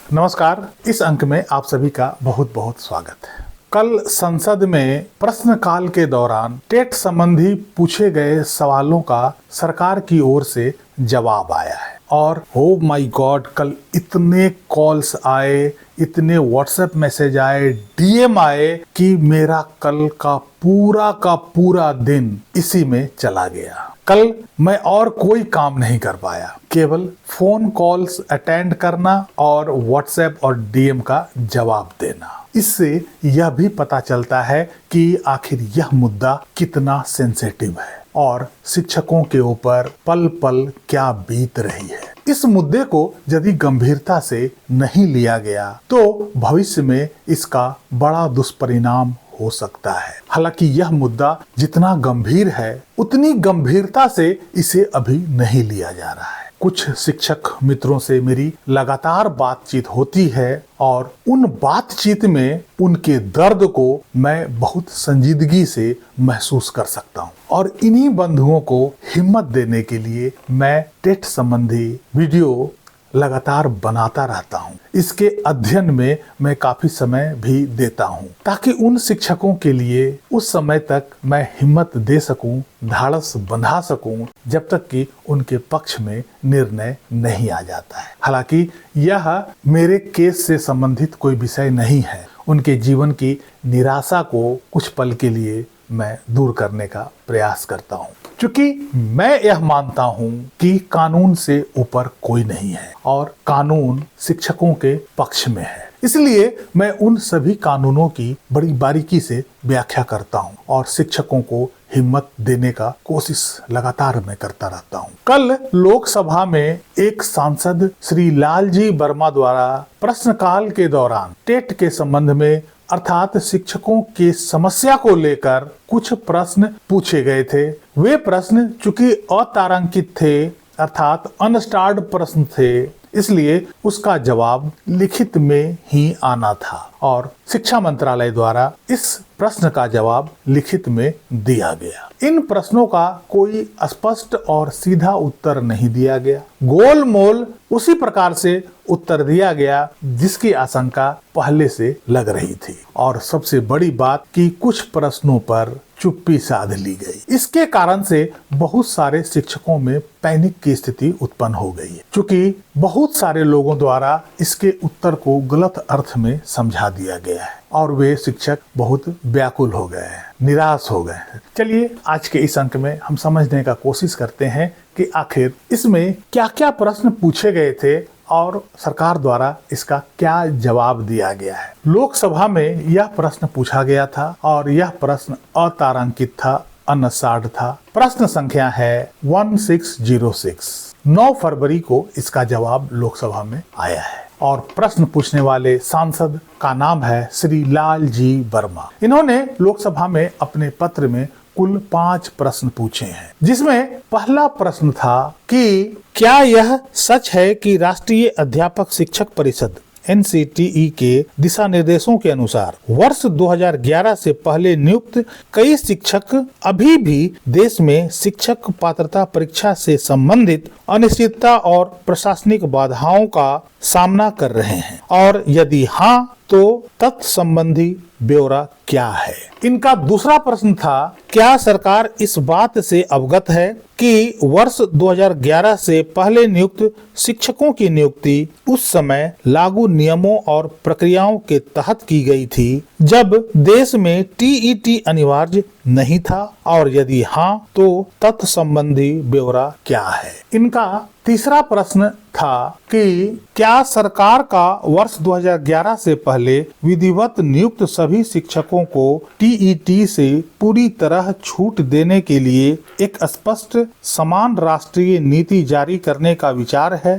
नमस्कार। इस अंक में आप सभी का बहुत बहुत स्वागत है। कल संसद में प्रश्नकाल के दौरान टेट संबंधी पूछे गए सवालों का सरकार की ओर से जवाब आया है और ओ माय गॉड, कल इतने कॉल्स आए, इतने व्हाट्सएप मैसेज आए, डीएम आए कि मेरा कल का पूरा दिन इसी में चला गया। कल मैं और कोई काम नहीं कर पाया, केवल फोन कॉल्स अटेंड करना और व्हाट्सएप और डीएम का जवाब देना। इससे यह भी पता चलता है कि आखिर यह मुद्दा कितना सेंसिटिव है और शिक्षकों के ऊपर पल पल क्या बीत रही है। इस मुद्दे को यदि गंभीरता से नहीं लिया गया तो भविष्य में इसका बड़ा दुष्परिणाम हो सकता है। हालांकि यह मुद्दा जितना गंभीर है उतनी गंभीरता से इसे अभी नहीं लिया जा रहा है। कुछ शिक्षक मित्रों से मेरी लगातार बातचीत होती है और उन बातचीत में उनके दर्द को मैं बहुत संजीदगी से महसूस कर सकता हूँ और इन्हीं बंधुओं को हिम्मत देने के लिए मैं टेट संबंधी वीडियो लगातार बनाता रहता हूँ। इसके अध्ययन में मैं काफी समय भी देता हूँ ताकि उन शिक्षकों के लिए उस समय तक मैं हिम्मत दे सकूं, ढाढ़स बंधा सकूं जब तक कि उनके पक्ष में निर्णय नहीं आ जाता है। हालांकि यह मेरे केस से संबंधित कोई विषय नहीं है। उनके जीवन की निराशा को कुछ पल के लिए मैं दूर करने का प्रयास करता हूँ, क्योंकि मैं यह मानता हूँ कि कानून से ऊपर कोई नहीं है और कानून शिक्षकों के पक्ष में है। इसलिए मैं उन सभी कानूनों की बड़ी बारीकी से व्याख्या करता हूँ और शिक्षकों को हिम्मत देने का कोशिश लगातार मैं करता रहता हूँ। कल लोकसभा में एक सांसद श्री लालजी वर्मा द्वारा प्रश्नकाल के दौरान टेट के संबंध में अर्थात शिक्षकों की समस्या को लेकर कुछ प्रश्न पूछे गए थे। वे प्रश्न चूंकि अतारांकित थे अर्थात अनस्टार्ड प्रश्न थे, इसलिए उसका जवाब लिखित में ही आना था और शिक्षा मंत्रालय द्वारा इस प्रश्न का जवाब लिखित में दिया गया। इन प्रश्नों का कोई स्पष्ट और सीधा उत्तर नहीं दिया गया, गोलमोल उसी प्रकार से उत्तर दिया गया जिसकी आशंका पहले से लग रही थी। और सबसे बड़ी बात कि कुछ प्रश्नों पर चुप्पी साध ली गई। इसके कारण से बहुत सारे शिक्षकों में पैनिक की स्थिति उत्पन्न हो गई है, क्योंकि बहुत सारे लोगों द्वारा इसके उत्तर को गलत अर्थ में समझा दिया गया है और वे शिक्षक बहुत व्याकुल हो गए हैं, निराश हो गए हैं। चलिए आज के इस अंक में हम समझने का कोशिश करते हैं कि आखिर इसमें क्या क्या प्रश्न पूछे गए थे और सरकार द्वारा इसका क्या जवाब दिया गया है। लोकसभा में यह प्रश्न पूछा गया था और यह प्रश्न अतारांकित था, अनसार्ड था। प्रश्न संख्या है 1606। 9 फरवरी को इसका जवाब लोकसभा में आया है और प्रश्न पूछने वाले सांसद का नाम है श्री लालजी वर्मा। इन्होंने लोकसभा में अपने पत्र में कुल 5 प्रश्न पूछे हैं, जिसमें पहला प्रश्न था कि क्या यह सच है कि राष्ट्रीय अध्यापक शिक्षक परिषद NCTE के दिशा निर्देशों के अनुसार वर्ष 2011 से पहले नियुक्त कई शिक्षक अभी भी देश में शिक्षक पात्रता परीक्षा से संबंधित अनिश्चितता और प्रशासनिक बाधाओं का सामना कर रहे हैं, और यदि हाँ तो तत्संबंधी ब्यौरा क्या है। इनका दूसरा प्रश्न था, क्या सरकार इस बात से अवगत है कि वर्ष 2011 से पहले नियुक्त शिक्षकों की नियुक्ति उस समय लागू नियमों और प्रक्रियाओं के तहत की गई थी जब देश में TET अनिवार्य नहीं था, और यदि हाँ तो तत्संबंधी ब्यौरा क्या है। इनका तीसरा प्रश्न था कि क्या सरकार का वर्ष 2011 से पहले विधिवत नियुक्त सभी शिक्षकों को TET से पूरी तरह छूट देने के लिए एक स्पष्ट समान राष्ट्रीय नीति जारी करने का विचार है,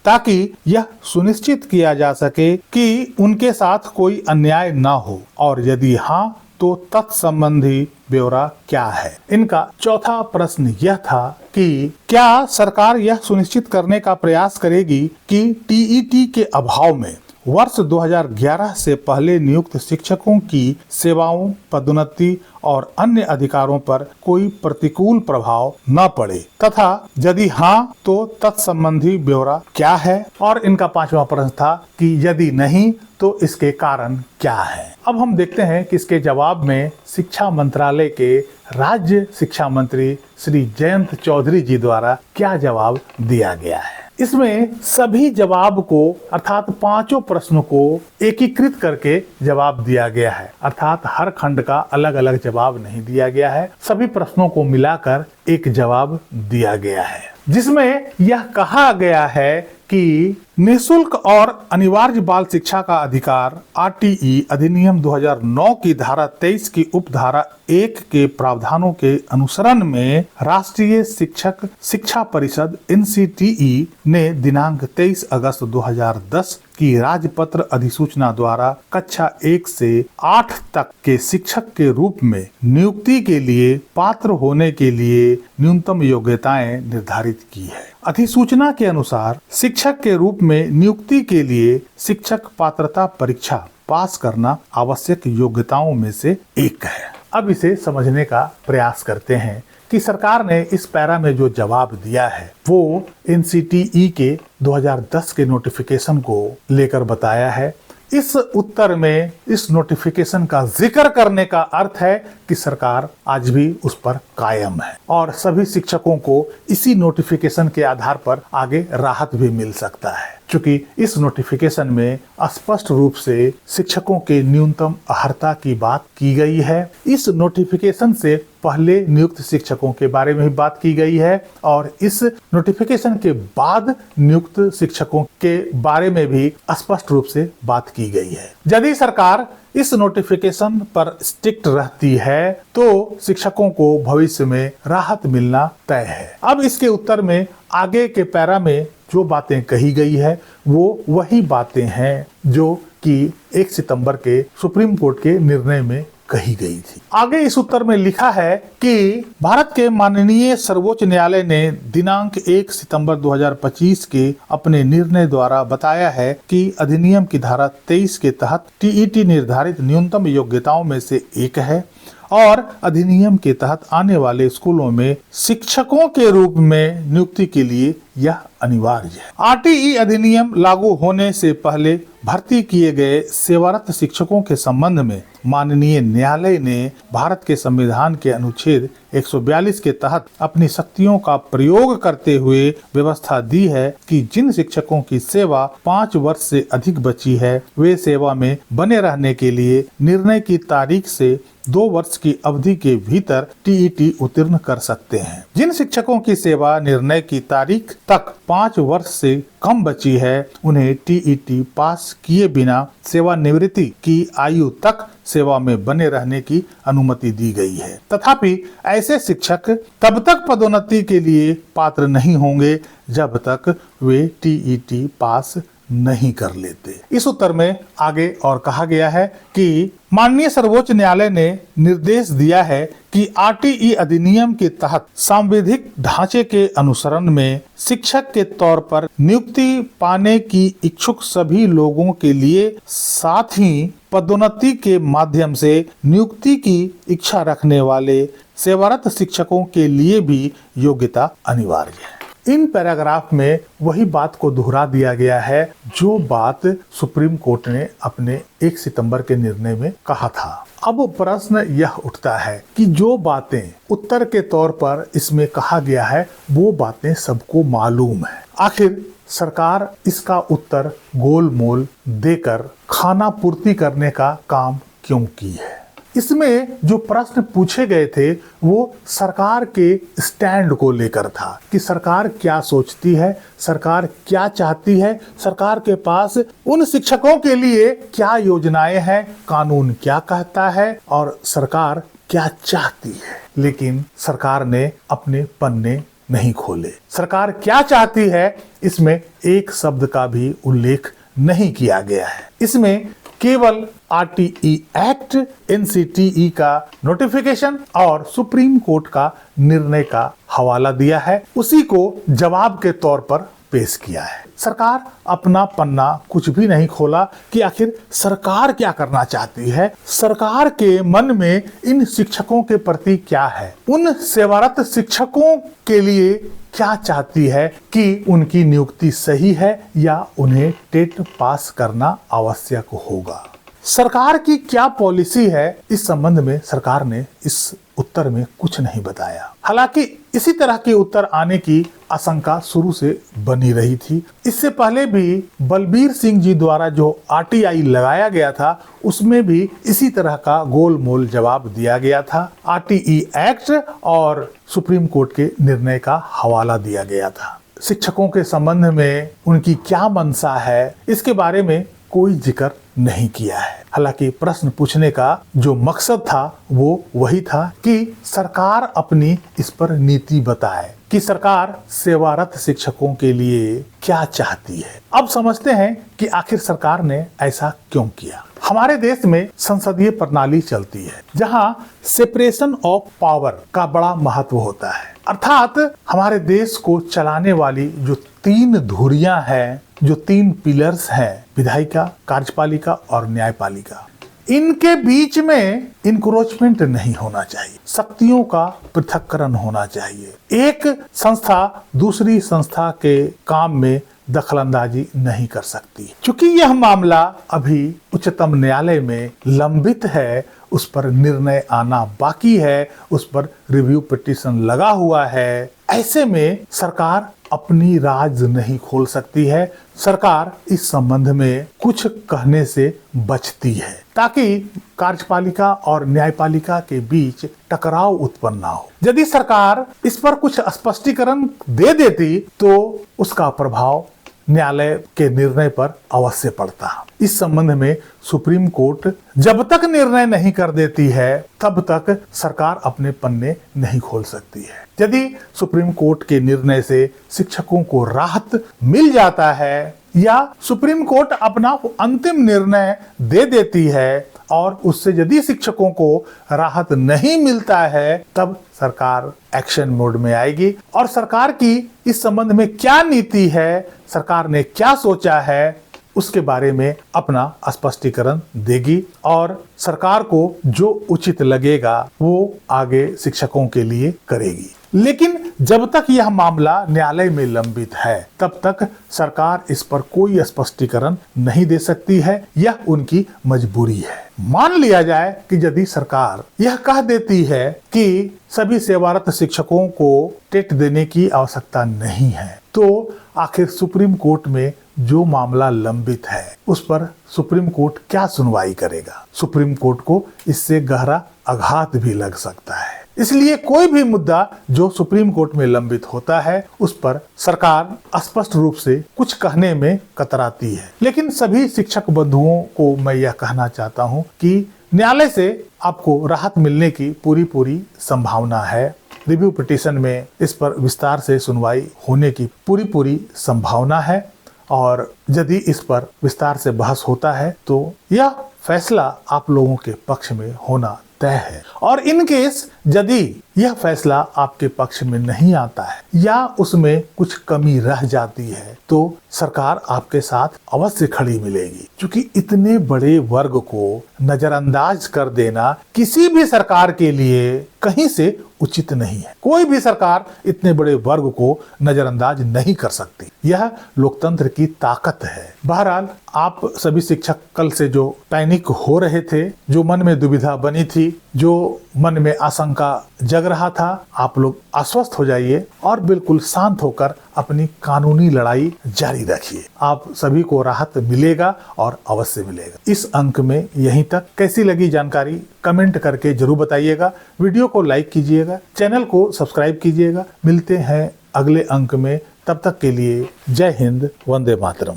ताकि यह सुनिश्चित किया जा सके कि उनके साथ कोई अन्याय न हो, और यदि हाँ तो तत्संबंधी ब्यौरा क्या है। इनका चौथा प्रश्न यह था कि क्या सरकार यह सुनिश्चित करने का प्रयास करेगी कि TET के अभाव में वर्ष 2011 से पहले नियुक्त शिक्षकों की सेवाओं, पदोन्नति और अन्य अधिकारों पर कोई प्रतिकूल प्रभाव न पड़े तथा यदि हाँ तो तत्संबंधी ब्यौरा क्या है। और इनका 5वां प्रश्न था कि यदि नहीं तो इसके कारण क्या है। अब हम देखते हैं कि इसके जवाब में शिक्षा मंत्रालय के राज्य शिक्षा मंत्री श्री जयंत चौधरी जी द्वारा क्या जवाब दिया गया है। इसमें सभी जवाब को अर्थात 5 प्रश्नों को एकीकृत करके जवाब दिया गया है, अर्थात हर खंड का अलग अलग जवाब नहीं दिया गया है, सभी प्रश्नों को मिलाकर एक जवाब दिया गया है, जिसमें यह कहा गया है कि निःशुल्क और अनिवार्य बाल शिक्षा का अधिकार आरटीई अधिनियम 2009 की धारा 23 की उपधारा 1 के प्रावधानों के अनुसरण में राष्ट्रीय शिक्षक शिक्षा परिषद एनसीटीई ने दिनांक 23 अगस्त 2010 की राजपत्र अधिसूचना द्वारा कक्षा 1 से 8 तक के शिक्षक के रूप में नियुक्ति के लिए पात्र होने के लिए न्यूनतम योग्यताएं निर्धारित की है। अधिसूचना के अनुसार शिक्षक के रूप में नियुक्ति के लिए शिक्षक पात्रता परीक्षा पास करना आवश्यक योग्यताओं में से एक है। अब इसे समझने का प्रयास करते हैं कि सरकार ने इस पैरा में जो जवाब दिया है वो एनसीटीई के 2010 के नोटिफिकेशन को लेकर बताया है। इस उत्तर में इस नोटिफिकेशन का जिक्र करने का अर्थ है कि सरकार आज भी उस पर कायम है और सभी शिक्षकों को इसी नोटिफिकेशन के आधार पर आगे राहत भी मिल सकता है, क्योंकि इस नोटिफिकेशन में स्पष्ट रूप से शिक्षकों के न्यूनतम अर्हता की बात की गई है। इस नोटिफिकेशन से पहले नियुक्त शिक्षकों के बारे में भी बात की गई है और इस नोटिफिकेशन के बाद नियुक्त शिक्षकों के बारे में भी स्पष्ट रूप से बात की गई है। यदि सरकार इस नोटिफिकेशन पर स्ट्रिक्ट रहती है तो शिक्षकों को भविष्य में राहत मिलना तय है। अब इसके उत्तर में आगे के पैरा में जो बातें कही गई है वो वही बातें हैं जो कि 1 सितंबर के सुप्रीम कोर्ट के निर्णय में कही गई थी। आगे इस उत्तर में लिखा है कि भारत के माननीय सर्वोच्च न्यायालय ने दिनांक 1 सितंबर 2025 के अपने निर्णय द्वारा बताया है कि अधिनियम की धारा 23 के तहत टीईटी निर्धारित न्यूनतम योग्यताओं में से एक है और अधिनियम के तहत आने वाले स्कूलों में शिक्षकों के रूप में नियुक्ति के लिए यह अनिवार्य है। आरटीई अधिनियम लागू होने से पहले भर्ती किए गए सेवारत शिक्षकों के संबंध में माननीय न्यायालय ने भारत के संविधान के अनुच्छेद 142 के तहत अपनी शक्तियों का प्रयोग करते हुए व्यवस्था दी है कि जिन शिक्षकों की सेवा 5 वर्ष से अधिक बची है वे सेवा में बने रहने के लिए निर्णय की तारीख से 2 वर्ष की अवधि के भीतर टीईटी उत्तीर्ण कर सकते हैं। जिन शिक्षकों की सेवा निर्णय की तारीख तक 5 वर्ष से कम बची है उन्हें टीईटी पास किए बिना सेवानिवृत्ति की आयु तक सेवा में बने रहने की अनुमति दी गई है। तथापि ऐसे शिक्षक तब तक पदोन्नति के लिए पात्र नहीं होंगे जब तक वे टीईटी पास नहीं कर लेते। इस उत्तर में आगे और कहा गया है कि माननीय सर्वोच्च न्यायालय ने निर्देश दिया है कि आरटीई अधिनियम के तहत सांविधिक ढांचे के अनुसरण में शिक्षक के तौर पर नियुक्ति पाने की इच्छुक सभी लोगों के लिए साथ ही पदोन्नति के माध्यम से नियुक्ति की इच्छा रखने वाले सेवारत शिक्षकों के लिए भी योग्यता अनिवार्य है। इन पैराग्राफ में वही बात को दोहरा दिया गया है जो बात सुप्रीम कोर्ट ने अपने 1 सितंबर के निर्णय में कहा था। अब प्रश्न यह उठता है कि जो बातें उत्तर के तौर पर इसमें कहा गया है वो बातें सबको मालूम है, आखिर सरकार इसका उत्तर गोलमोल देकर खाना पूर्ति करने का काम क्यों की है। इसमें जो प्रश्न पूछे गए थे वो सरकार के स्टैंड को लेकर था कि सरकार क्या सोचती है, सरकार क्या चाहती है, सरकार के पास उन शिक्षकों के लिए क्या योजनाएं हैं, कानून क्या कहता है और सरकार क्या चाहती है। लेकिन सरकार ने अपने पन्ने नहीं खोले। सरकार क्या चाहती है इसमें एक शब्द का भी उल्लेख नहीं किया गया है। इसमें केवल आरटीई एक्ट, एनसीटीई का नोटिफिकेशन और सुप्रीम कोर्ट का निर्णय का हवाला दिया है, उसी को जवाब के तौर पर पेश किया है। सरकार अपना पन्ना कुछ भी नहीं खोला कि आखिर सरकार क्या करना चाहती है, सरकार के मन में इन शिक्षकों के प्रति क्या है, उन सेवारत शिक्षकों के लिए क्या चाहती है कि उनकी नियुक्ति सही है या उन्हें टेट पास करना आवश्यक होगा। सरकार की क्या पॉलिसी है, इस संबंध में सरकार ने इस उत्तर में कुछ नहीं बताया। हालांकि इसी तरह के उत्तर आने की आशंका शुरू से बनी रही थी। इससे पहले भी बलबीर सिंह जी द्वारा जो आरटीआई लगाया गया था, उसमें भी इसी तरह का गोलमोल जवाब दिया गया था। आरटीई एक्ट और सुप्रीम कोर्ट के निर्णय का हवाला दिया गया था। शिक्षकों के संबंध में उनकी क्या मंशा है, इसके बारे में कोई जिक्र नहीं किया है। हालांकि प्रश्न पूछने का जो मकसद था वो वही था कि सरकार अपनी इस पर नीति बताए कि सरकार सेवारत शिक्षकों के लिए क्या चाहती है। अब समझते हैं कि आखिर सरकार ने ऐसा क्यों किया। हमारे देश में संसदीय प्रणाली चलती है जहां सेपरेशन ऑफ पावर का बड़ा महत्व होता है। अर्थात हमारे देश को चलाने वाली जो तीन धुरियां हैं, जो तीन पिलर्स हैं, विधायिका, कार्यपालिका और न्यायपालिका, इनके बीच में इंक्रोचमेंट नहीं होना चाहिए, शक्तियों का पृथक्करण होना चाहिए। एक संस्था दूसरी संस्था के काम में दखलंदाजी नहीं कर सकती। क्योंकि यह मामला अभी उच्चतम न्यायालय में लंबित है, उस पर निर्णय आना बाकी है, उस पर रिव्यू पिटीशन लगा हुआ है। ऐसे में सरकार अपनी राज नहीं खोल सकती है। सरकार इस संबंध में कुछ कहने से बचती है ताकि कार्यपालिका और न्यायपालिका के बीच टकराव उत्पन्न ना हो। यदि सरकार इस पर कुछ स्पष्टीकरण दे देती तो उसका प्रभाव न्यायालय के निर्णय पर अवश्य पड़ता। इस संबंध में सुप्रीम कोर्ट जब तक निर्णय नहीं कर देती है तब तक सरकार अपने पन्ने नहीं खोल सकती है। यदि सुप्रीम कोर्ट के निर्णय से शिक्षकों को राहत मिल जाता है या सुप्रीम कोर्ट अपना अंतिम निर्णय दे देती है और उससे यदि शिक्षकों को राहत नहीं मिलता है, तब सरकार एक्शन मोड में आएगी और सरकार की इस संबंध में क्या नीति है, सरकार ने क्या सोचा है, उसके बारे में अपना स्पष्टीकरण देगी और सरकार को जो उचित लगेगा वो आगे शिक्षकों के लिए करेगी। लेकिन जब तक यह मामला न्यायालय में लंबित है तब तक सरकार इस पर कोई स्पष्टीकरण नहीं दे सकती है, यह उनकी मजबूरी है। मान लिया जाए कि यदि सरकार यह कह देती है कि सभी सेवारत शिक्षकों को टेट देने की आवश्यकता नहीं है, तो आखिर सुप्रीम कोर्ट में जो मामला लंबित है उस पर सुप्रीम कोर्ट क्या सुनवाई करेगा। सुप्रीम कोर्ट को इससे गहरा आघात भी लग सकता है। इसलिए कोई भी मुद्दा जो सुप्रीम कोर्ट में लंबित होता है उस पर सरकार स्पष्ट रूप से कुछ कहने में कतराती है। लेकिन सभी शिक्षक बंधुओं को मैं यह कहना चाहता हूं कि न्यायालय से आपको राहत मिलने की पूरी संभावना है। रिव्यू पिटीशन में इस पर विस्तार से सुनवाई होने की पूरी संभावना है और यदि इस पर विस्तार से बहस होता है तो यह फैसला आप लोगों के पक्ष में होना तय है। और इन केस यदि यह फैसला आपके पक्ष में नहीं आता है या उसमें कुछ कमी रह जाती है तो सरकार आपके साथ अवश्य खड़ी मिलेगी। क्योंकि इतने बड़े वर्ग को नजरअंदाज कर देना किसी भी सरकार के लिए कहीं से उचित नहीं है। कोई भी सरकार इतने बड़े वर्ग को नजरअंदाज नहीं कर सकती। यह लोकतंत्र की ताकत है। बहरहाल आप सभी शिक्षक कल से जो पैनिक हो रहे थे, जो मन में दुविधा बनी थी, जो मन में आशंका जग रहा था, आप लोग आश्वस्त हो जाइए और बिल्कुल शांत होकर अपनी कानूनी लड़ाई जारी रखिए। आप सभी को राहत मिलेगा और अवश्य मिलेगा। इस अंक में यहीं तक। कैसी लगी जानकारी कमेंट करके जरूर बताइएगा। वीडियो को लाइक कीजिएगा, चैनल को सब्सक्राइब कीजिएगा। मिलते हैं अगले अंक में, तब तक के लिए जय हिंद, वंदे मातरम।